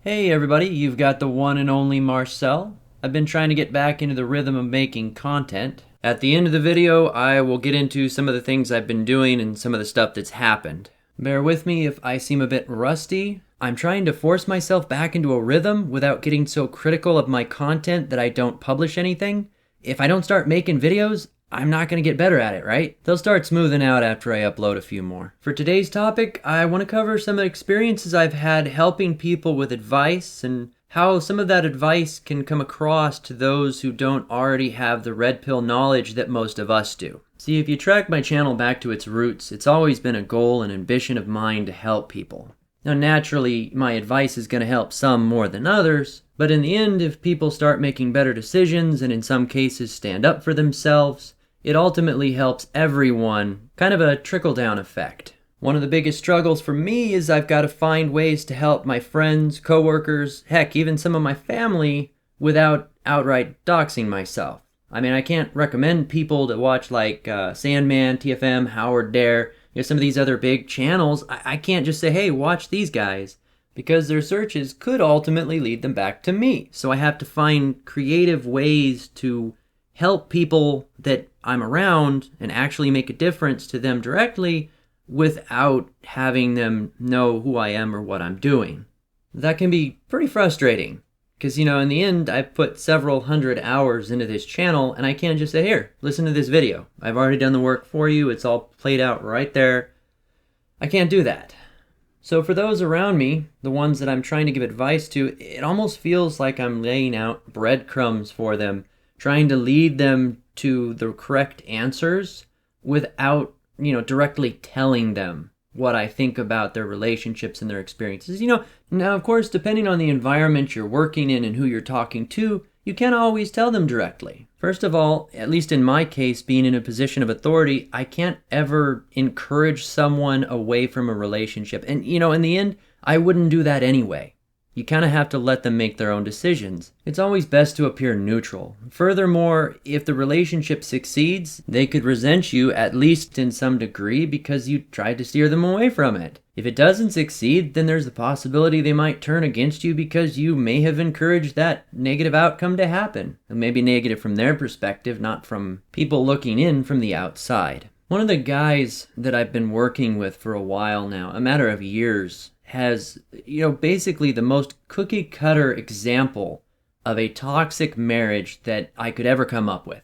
Hey everybody, you've got the one and only Marcel. I've been trying to get back into the rhythm of making content. At the end of the video, I will get into some of the things I've been doing and some of the stuff that's happened. Bear with me if I seem a bit rusty. I'm trying to force myself back into a rhythm without getting so critical of my content that I don't publish anything. If I don't start making videos, I'm not going to get better at it, right? They'll start smoothing out after I upload a few more. For today's topic, I want to cover some of the experiences I've had helping people with advice and how some of that advice can come across to those who don't already have the red pill knowledge that most of us do. See, if you track my channel back to its roots, it's always been a goal and ambition of mine to help people. Now, naturally, my advice is going to help some more than others, but in the end, if people start making better decisions and in some cases stand up for themselves, it ultimately helps everyone, kind of a trickle-down effect. One of the biggest struggles for me is I've got to find ways to help my friends, coworkers, heck, even some of my family without outright doxing myself. I mean, I can't recommend people to watch like Sandman, TFM, Howard Dare, some of these other big channels. I can't just say, hey, watch these guys, because their searches could ultimately lead them back to me. So I have to find creative ways to help people that I'm around and actually make a difference to them directly without having them know who I am or what I'm doing. That can be pretty frustrating because, in the end, I've put several hundred hours into this channel and I can't just say, here, listen to this video. I've already done the work for you. It's all played out right there. I can't do that. So for those around me, the ones that I'm trying to give advice to, it almost feels like I'm laying out breadcrumbs for them, trying to lead them to the correct answers without, directly telling them what I think about their relationships and their experiences. Now, of course, depending on the environment you're working in and who you're talking to, you can't always tell them directly. First of all, at least in my case, being in a position of authority, I can't ever encourage someone away from a relationship. And, in the end, I wouldn't do that anyway. You kind of have to let them make their own decisions. It's always best to appear neutral. Furthermore, if the relationship succeeds, they could resent you at least in some degree because you tried to steer them away from it. If it doesn't succeed, then there's the possibility they might turn against you because you may have encouraged that negative outcome to happen. It may be negative from their perspective, not from people looking in from the outside. One of the guys that I've been working with for a while now, a matter of years, has, basically the most cookie cutter example of a toxic marriage that I could ever come up with.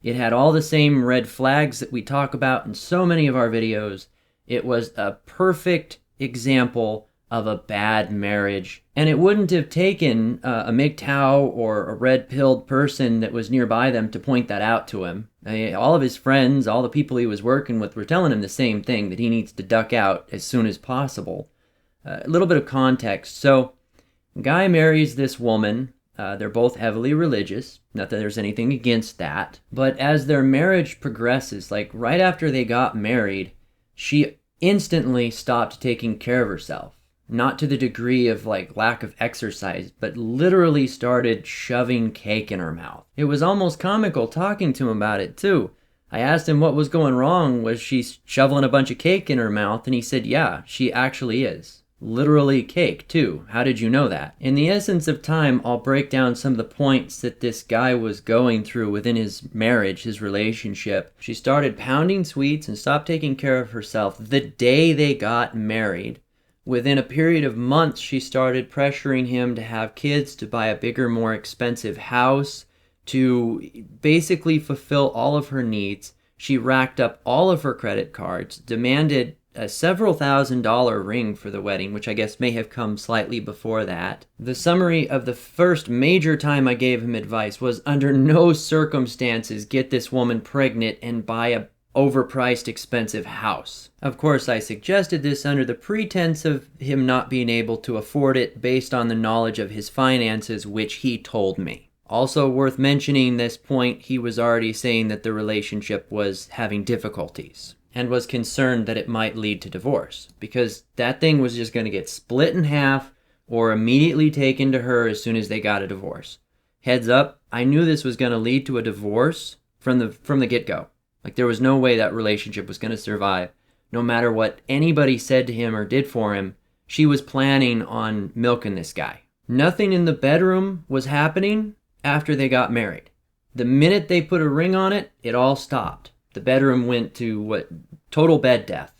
It had all the same red flags that we talk about in so many of our videos. It was a perfect example of a bad marriage. And it wouldn't have taken a MGTOW or a red-pilled person that was nearby them to point that out to him. All of his friends, all the people he was working with were telling him the same thing, that he needs to duck out as soon as possible. A little bit of context. So, guy marries this woman. They're both heavily religious. Not that there's anything against that. But as their marriage progresses, like right after they got married, she instantly stopped taking care of herself. Not to the degree of lack of exercise, but literally started shoving cake in her mouth. It was almost comical talking to him about it too. I asked him what was going wrong. Was she shoveling a bunch of cake in her mouth? And he said, yeah, she actually is. Literally cake, too. How did you know that? In the essence of time, I'll break down some of the points that this guy was going through within his marriage, his relationship. She started pounding sweets and stopped taking care of herself the day they got married. Within a period of months, she started pressuring him to have kids, to buy a bigger, more expensive house, to basically fulfill all of her needs. She racked up all of her credit cards, demanded a several $1,000 ring for the wedding, which I guess may have come slightly before that. The summary of the first major time I gave him advice was under no circumstances get this woman pregnant and buy a overpriced expensive house. Of course, I suggested this under the pretense of him not being able to afford it based on the knowledge of his finances, which he told me. Also worth mentioning this point, he was already saying that the relationship was having difficulties and was concerned that it might lead to divorce because that thing was just going to get split in half or immediately taken to her as soon as they got a divorce. Heads up, I knew this was going to lead to a divorce from the get-go. There was no way that relationship was going to survive. No matter what anybody said to him or did for him, she was planning on milking this guy. Nothing in the bedroom was happening after they got married. The minute they put a ring on it, it all stopped. The bedroom went to total bed death.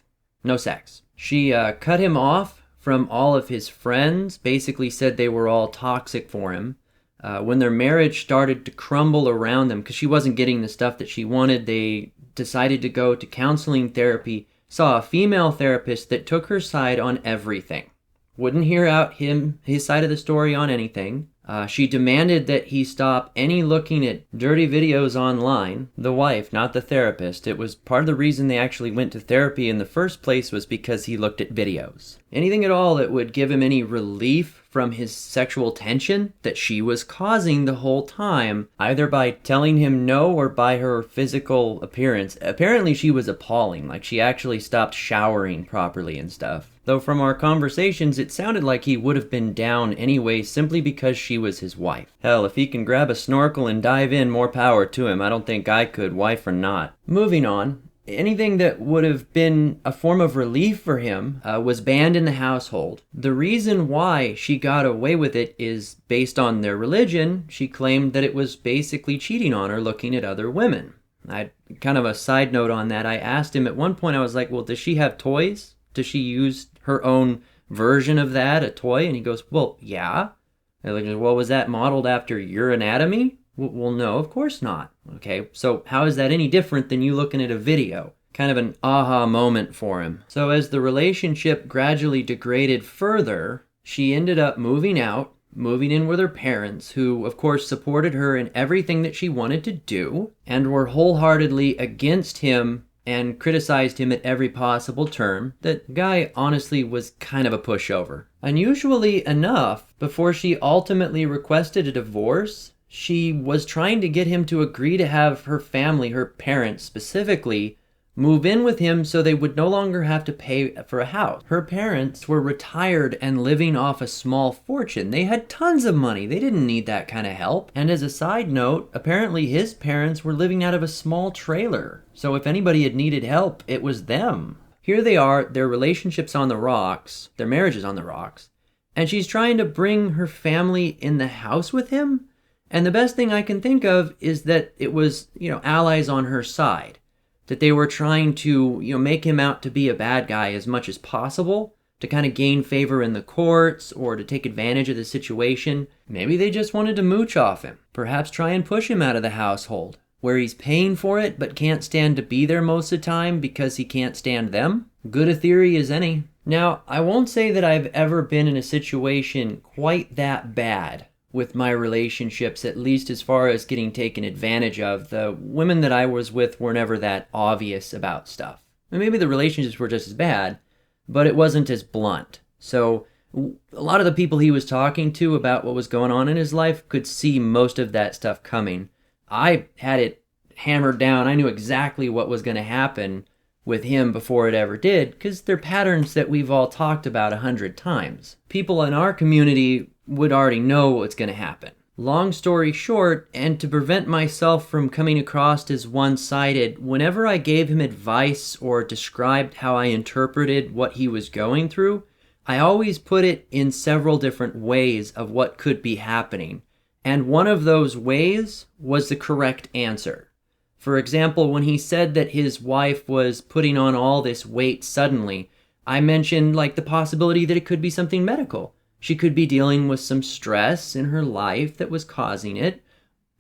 No sex. She cut him off from all of his friends, basically said they were all toxic for him. When their marriage started to crumble around them, because she wasn't getting the stuff that she wanted, they decided to go to counseling therapy, saw a female therapist that took her side on everything. Wouldn't hear out his side of the story on anything. She demanded that he stop any looking at dirty videos online. The wife, not the therapist. It was part of the reason they actually went to therapy in the first place was because he looked at videos. Anything at all that would give him any relief from his sexual tension that she was causing the whole time, either by telling him no or by her physical appearance. Apparently she was appalling, like she actually stopped showering properly and stuff. Though from our conversations, it sounded like he would have been down anyway simply because she was his wife. Hell, if he can grab a snorkel and dive in, more power to him. I don't think I could, wife or not. Moving on. Anything that would have been a form of relief for him was banned in the household. The reason why she got away with it is based on their religion. She claimed that it was basically cheating on her, looking at other women. Kind of a side note on that, I asked him at one point, I was like, well, does she have toys? Does she use her own version of that, a toy? And he goes, well, yeah. I was like, well, was that modeled after your anatomy? Well, no, of course not. Okay, so how is that any different than you looking at a video? Kind of an aha moment for him. So as the relationship gradually degraded further, she ended up moving out, moving in with her parents, who of course supported her in everything that she wanted to do, and were wholeheartedly against him and criticized him at every possible term. That guy honestly was kind of a pushover. Unusually enough, before she ultimately requested a divorce, she was trying to get him to agree to have her family, her parents specifically, move in with him so they would no longer have to pay for a house. Her parents were retired and living off a small fortune. They had tons of money. They didn't need that kind of help. And as a side note, apparently his parents were living out of a small trailer. So if anybody had needed help, it was them. Here they are, their relationship's on the rocks, their marriage is on the rocks, and she's trying to bring her family in the house with him? And the best thing I can think of is that it was, allies on her side. That they were trying to, make him out to be a bad guy as much as possible, to kind of gain favor in the courts or to take advantage of the situation. Maybe they just wanted to mooch off him. Perhaps try and push him out of the household, where he's paying for it but can't stand to be there most of the time because he can't stand them. Good a theory as any. Now, I won't say that I've ever been in a situation quite that bad with my relationships, at least as far as getting taken advantage of. The women that I was with were never that obvious about stuff. And maybe the relationships were just as bad, but it wasn't as blunt. So a lot of the people he was talking to about what was going on in his life could see most of that stuff coming. I had it hammered down. I knew exactly what was going to happen with him before it ever did, because they're patterns that we've all talked about 100 times. People in our community would already know what's going to happen. Long story short, and to prevent myself from coming across as one-sided, whenever I gave him advice or described how I interpreted what he was going through, I always put it in several different ways of what could be happening. And one of those ways was the correct answer. For example, when he said that his wife was putting on all this weight suddenly, I mentioned the possibility that it could be something medical. She could be dealing with some stress in her life that was causing it,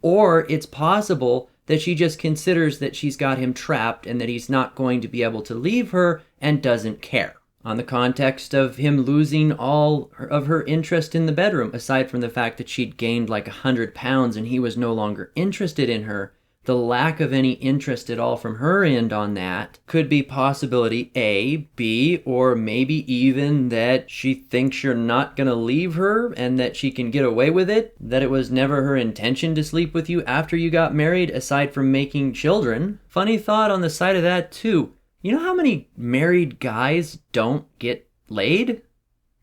or it's possible that she just considers that she's got him trapped and that he's not going to be able to leave her and doesn't care. On the context of him losing all of her interest in the bedroom, aside from the fact that she'd gained 100 pounds and he was no longer interested in her, the lack of any interest at all from her end on that could be possibility A, B, or maybe even that she thinks you're not going to leave her and that she can get away with it, that it was never her intention to sleep with you after you got married, aside from making children. Funny thought on the side of that too. You know how many married guys don't get laid?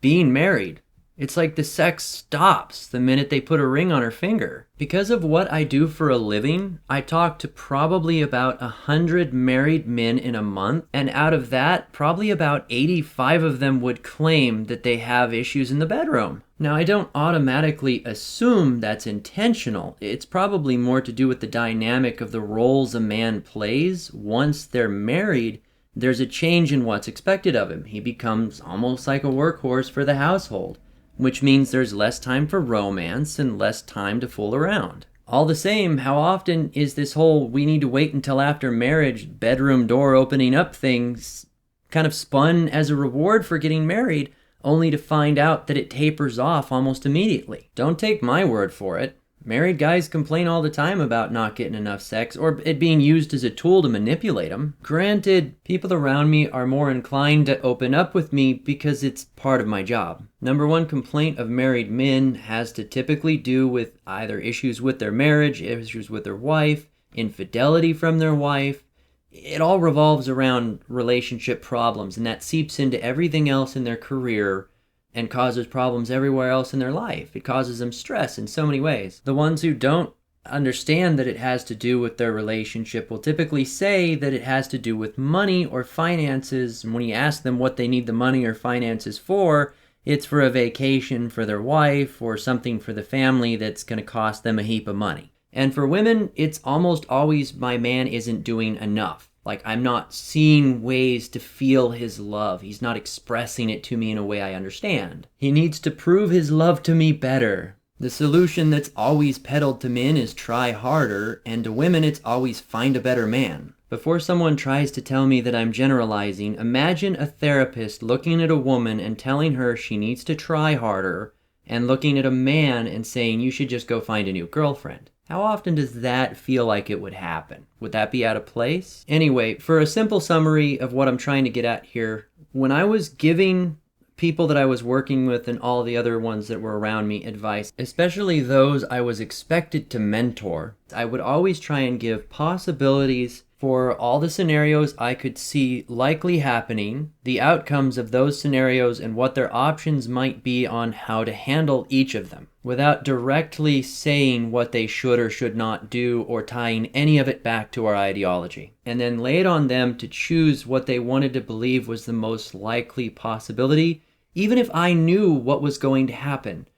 Being married. It's like the sex stops the minute they put a ring on her finger. Because of what I do for a living, I talk to probably about 100 married men in a month, and out of that, probably about 85 of them would claim that they have issues in the bedroom. Now, I don't automatically assume that's intentional. It's probably more to do with the dynamic of the roles a man plays. Once they're married, there's a change in what's expected of him. He becomes almost like a workhorse for the household, which means there's less time for romance and less time to fool around. All the same, how often is this whole we need to wait until after marriage, bedroom door opening up things kind of spun as a reward for getting married, only to find out that it tapers off almost immediately? Don't take my word for it. Married guys complain all the time about not getting enough sex or it being used as a tool to manipulate them. Granted, people around me are more inclined to open up with me because it's part of my job. Number one complaint of married men has to typically do with either issues with their marriage, issues with their wife, infidelity from their wife. It all revolves around relationship problems, and that seeps into everything else in their career and causes problems everywhere else in their life. It causes them stress in so many ways. The ones who don't understand that it has to do with their relationship will typically say that it has to do with money or finances. And when you ask them what they need the money or finances for, it's for a vacation for their wife or something for the family that's going to cost them a heap of money. And for women, it's almost always my man isn't doing enough. Like, I'm not seeing ways to feel his love. He's not expressing it to me in a way I understand. He needs to prove his love to me better. The solution that's always peddled to men is try harder, and to women it's always find a better man. Before someone tries to tell me that I'm generalizing, imagine a therapist looking at a woman and telling her she needs to try harder, and looking at a man and saying you should just go find a new girlfriend. How often does that feel like it would happen? Would that be out of place? Anyway, for a simple summary of what I'm trying to get at here, when I was giving people that I was working with and all the other ones that were around me advice, especially those I was expected to mentor, I would always try and give possibilities for all the scenarios I could see likely happening, the outcomes of those scenarios, and what their options might be on how to handle each of them, without directly saying what they should or should not do or tying any of it back to our ideology. And then lay it on them to choose what they wanted to believe was the most likely possibility, even if I knew what was going to happen.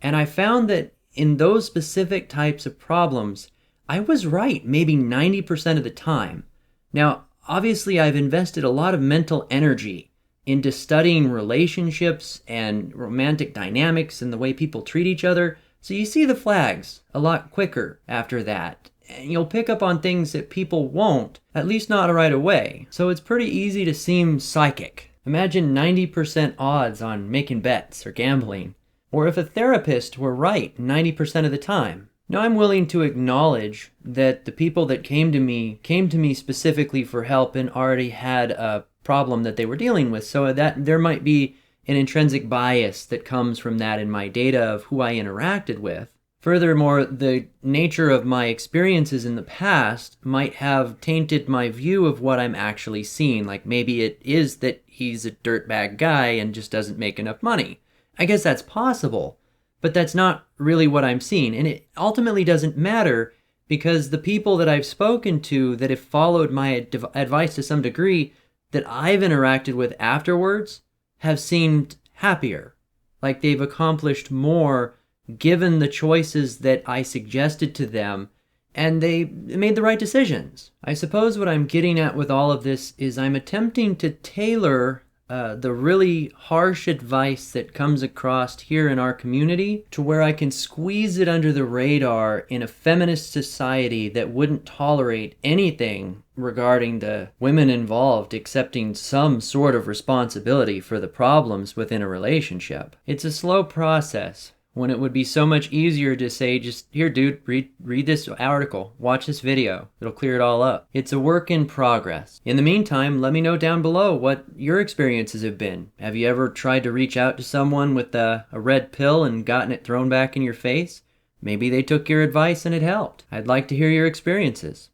And I found that in those specific types of problems, I was right maybe 90% of the time. Now, obviously, I've invested a lot of mental energy into studying relationships and romantic dynamics and the way people treat each other, so you see the flags a lot quicker after that. And you'll pick up on things that people won't, at least not right away. So it's pretty easy to seem psychic. Imagine 90% odds on making bets or gambling. Or if a therapist were right 90% of the time. Now, I'm willing to acknowledge that the people that came to me specifically for help and already had a problem that they were dealing with, so that there might be an intrinsic bias that comes from that in my data of who I interacted with. Furthermore, the nature of my experiences in the past might have tainted my view of what I'm actually seeing. Like maybe it is that he's a dirtbag guy and just doesn't make enough money. I guess that's possible. But that's not really what I'm seeing. And it ultimately doesn't matter because the people that I've spoken to that have followed my advice to some degree that I've interacted with afterwards have seemed happier. Like they've accomplished more given the choices that I suggested to them, and they made the right decisions. I suppose what I'm getting at with all of this is I'm attempting to tailor the really harsh advice that comes across here in our community to where I can squeeze it under the radar in a feminist society that wouldn't tolerate anything regarding the women involved accepting some sort of responsibility for the problems within a relationship. It's a slow process, when it would be so much easier to say, just, here dude, read this article, watch this video, it'll clear it all up. It's a work in progress. In the meantime, let me know down below what your experiences have been. Have you ever tried to reach out to someone with a red pill and gotten it thrown back in your face? Maybe they took your advice and it helped. I'd like to hear your experiences.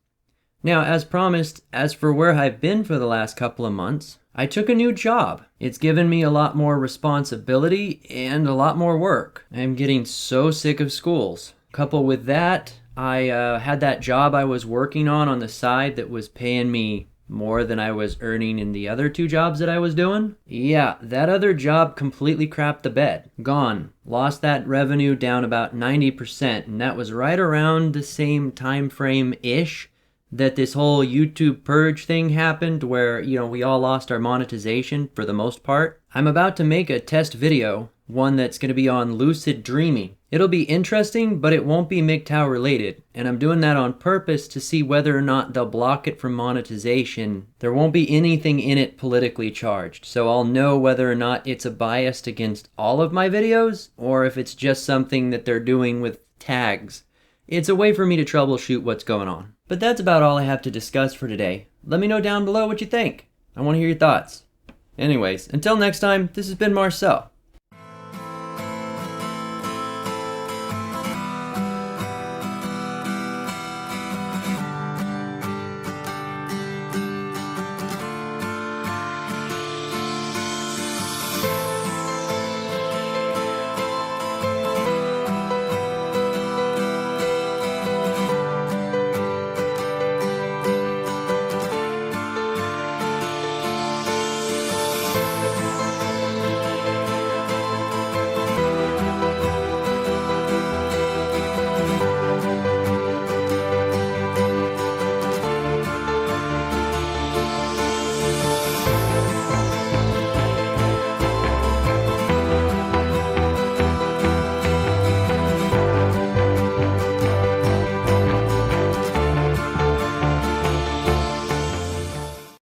Now, as promised, as for where I've been for the last couple of months, I took a new job. It's given me a lot more responsibility and a lot more work. I'm getting so sick of schools. Coupled with that, I had that job I was working on the side that was paying me more than I was earning in the other 2 jobs that I was doing. Yeah, that other job completely crapped the bed. Gone. Lost that revenue down about 90%, and that was right around the same time frame-ish that this whole YouTube purge thing happened, where, we all lost our monetization for the most part. I'm about to make a test video, one that's going to be on lucid dreaming. It'll be interesting, but it won't be MGTOW related, and I'm doing that on purpose to see whether or not they'll block it from monetization. There won't be anything in it politically charged, so I'll know whether or not it's a bias against all of my videos, or if it's just something that they're doing with tags. It's a way for me to troubleshoot what's going on. But that's about all I have to discuss for today. Let me know down below what you think. I want to hear your thoughts. Anyways, until next time, this has been Marcel.